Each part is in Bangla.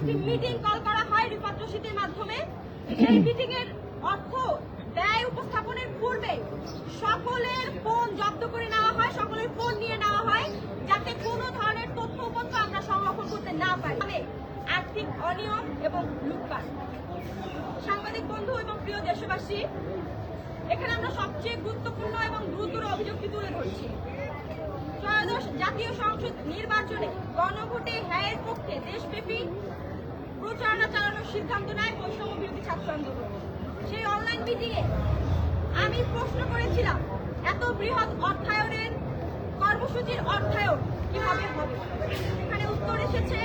একটি মিটিং কল করা হয় রিফাত রশিদের মাধ্যমে। সেই মিটিং এর অর্থ ব্যয় উপস্থাপনের পূর্বে সকলের ফোন জব্দ করে নেওয়া হয়, সকলের ফোন নিয়ে নেওয়া হয়, যাতে কোনো ধরনের তথ্য উপাত্ত আমরা সংরক্ষণ করতে না পারি। আর্থিক অনিয়ম এবং লুটপাট। সাংবাদিক বন্ধু এবং প্রিয় দেশবাসী, এখানে আমরা সবচেয়ে গুরুত্বপূর্ণ এবং গুরুতর অভিযোগটি তুলে ধরছি। ত্রয়োদশ জাতীয় সংসদ নির্বাচনে গণভোটে হ্যায়ের পক্ষে দেশব্যাপী প্রচারণা চালানোর সিদ্ধান্ত নেয় বৈষম্য বিরোধী ছাত্র আন্দোলন। সেই অনলাইন মিটিংয়ে আমি প্রশ্ন করেছিলাম, এত বৃহৎ অর্থায়নের কর্মসূচির অর্থায়ন কিভাবে হবে? এখানে উত্তর এসেছে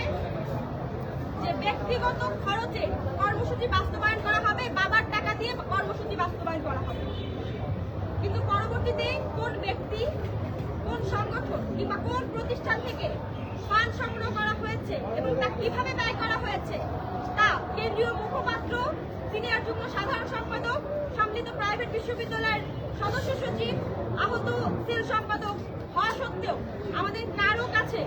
যে ব্যক্তিগত খরচে কর্মসূচি বাস্তবায়ন করা হবে, বাবার টাকা দিয়ে কর্মসূচি বাস্তবায়ন করা হবে। কিন্তু পরবর্তীতে কোন ব্যক্তি, কোন সংগঠন কিংবা কোন প্রতিষ্ঠান থেকে ফান্ড সংগ্রহ করা হয়েছে এবং তা কিভাবে ব্যয় করা হয়েছে তা কেন্দ্রীয় মুখপাত্র, সিনিয়র যুগ্ম সাধারণ সম্পাদক, সম্মিলিত প্রাইভেট বিশ্ববিদ্যালয়ের সদস্য সচিব, আহত সেল সম্পাদক হওয়া সত্ত্বেও আমাদের কারো কাছে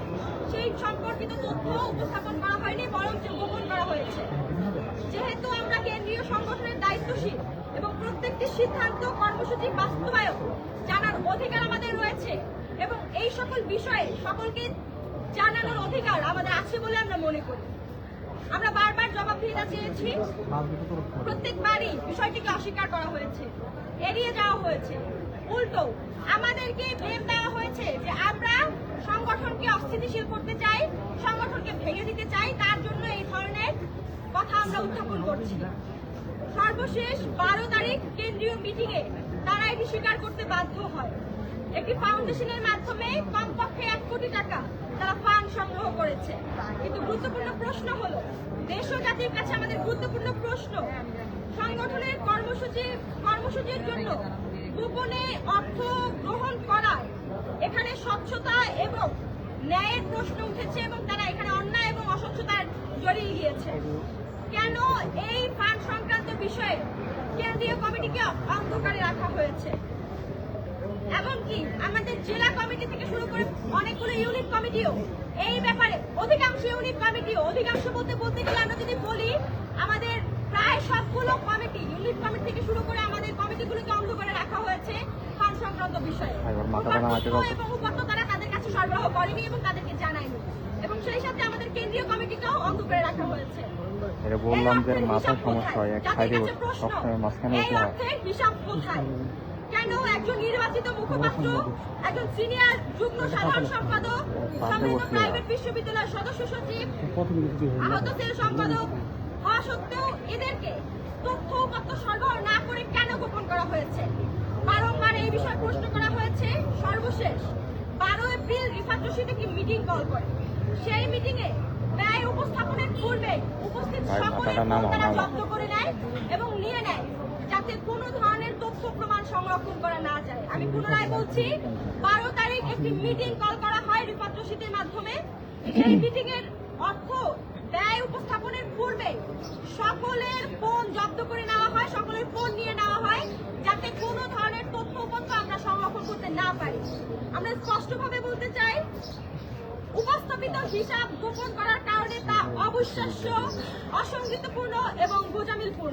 সেই সম্পর্কিত তথ্য উপস্থাপন করা হয়নি, বরং গোপন করা হয়েছে। যেহেতু আমরা কেন্দ্রীয় সংগঠনের দায়িত্বশীল এবং প্রত্যেকটি সিদ্ধান্ত কর্মসূচি বাস্তবায়ন জানার অধিকার আমাদের রয়েছে এবং এই সকল বিষয়ে সকলকে জানানোর অধিকার আমাদের আছে বলে আমরা মনে করি। আমরা বারবার জবাবদিহিতা চেয়েছি, প্রত্যেকবারই বিষয়টিকে অস্বীকার করা হয়েছে, এড়িয়ে যাওয়া হয়েছে। উল্টো আমাদেরকে ব্লেম দেওয়া হয়েছে যে আমরা সংগঠনকে অস্থিতিশীল করতে চাই, সংগঠনকে ভেঙে দিতে চাই, তার জন্য এই ধরনের কথা আমরা উত্থাপন করছি। সর্বশেষ 12 তারিখ কেন্দ্রীয় মিটিংয়ে তারা এটি স্বীকার করতে বাধ্য হয়। একটি ফাউন্ডেশনের মাধ্যমে কমপক্ষে 1 কোটি টাকা তারা ফান্ড সংগ্রহ করেছে। কিন্তু গুরুত্বপূর্ণ প্রশ্ন হলো, দেশ ও জাতির কাছে আমাদের গুরুত্বপূর্ণ প্রশ্ন, সংগঠনের কর্মসূচির জন্য গোপনে অর্থ গ্রহণ করায় এখানে স্বচ্ছতা এবং ন্যায়ের প্রশ্ন উঠেছে এবং তারা এখানে অন্যায় এবং অস্বচ্ছতার জড়িয়ে গিয়েছে। কেন এই ফান্ড সংক্রান্ত বিষয়ে কেন্দ্রীয় কমিটিকে অন্ধকারে রাখা হয়েছে? এমনকি আমাদের জেলা কমিটি থেকে শুরু করে অনেকগুলো ইউনিট কমিটিও এই ব্যাপারে, অধিকাংশ ইউনিট কমিটিও, অধিকাংশ বলতে গেলে আমরা যদি বলি আমাদের প্রায় সবগুলো কমিটি, ইউনিট কমিটি থেকে শুরু করে আমাদের কমিটিগুলোকে অন্ধকারে রাখা হয়েছে ফান্ড সংক্রান্ত বিষয়ে। এবং উপাত্ত তারা তাদের কাছে সরবরাহ করেনি এবং তাদেরকে জানায়নি, এবং সেই সাথে আমাদের কেন্দ্রীয় কমিটিকেও অন্ধকারে রাখা হয়েছে। হিসাব কোথায়? কেন একজন নির্বাচিত মুখপাত্র, একজন সিনিয়র যুগ্ম সাধারণ সম্পাদক, সম্মিলিত প্রাইভেট বিশ্ববিদ্যালয়ের সদস্য সচিব, আহত সেল সম্পাদক হওয়া সত্ত্বেও এদেরকে তথ্য উপাত্ত সরবরাহ না করে কেন গোপন করা হয়েছে? বারংবার এই বিষয়ে প্রশ্ন করা হয়েছে। সর্বশেষ 12 এপ্রিল রিফাত রশিদ একটি মিটিং কল করে। সেই মিটিংয়ে ব্যয় উপস্থাপনের পূর্বে উপস্থিত সকলের ফোন তারা জব্দ করে নেয় এবং নিয়ে নেয়, যাতে কোনো ধরনের তথ্য প্রমাণ সংরক্ষণ করা না যায়। আমি পুনরায় বলছি, 12 তারিখ একটি মিটিং কল করা হয় রিফাত রশিদের মাধ্যমে। সেই মিটিং এর অর্থ ব্যয় উপস্থাপনের পূর্বে সকলের ফোন জব্দ করে নেওয়া হয়, সকলের ফোন নিয়ে নেওয়া হয়, যাতে কোনো ধরনের তথ্য উপাত্ত আমরা সংরক্ষণ করতে না পারি। আমরা স্পষ্টভাবে বলতে চাই, উপস্থাপিত হিসাব গোপন করার কারণে তা অবিশ্বাস্য, অসঙ্গতিপূর্ণ এবং গোজামিলপূর্ণ।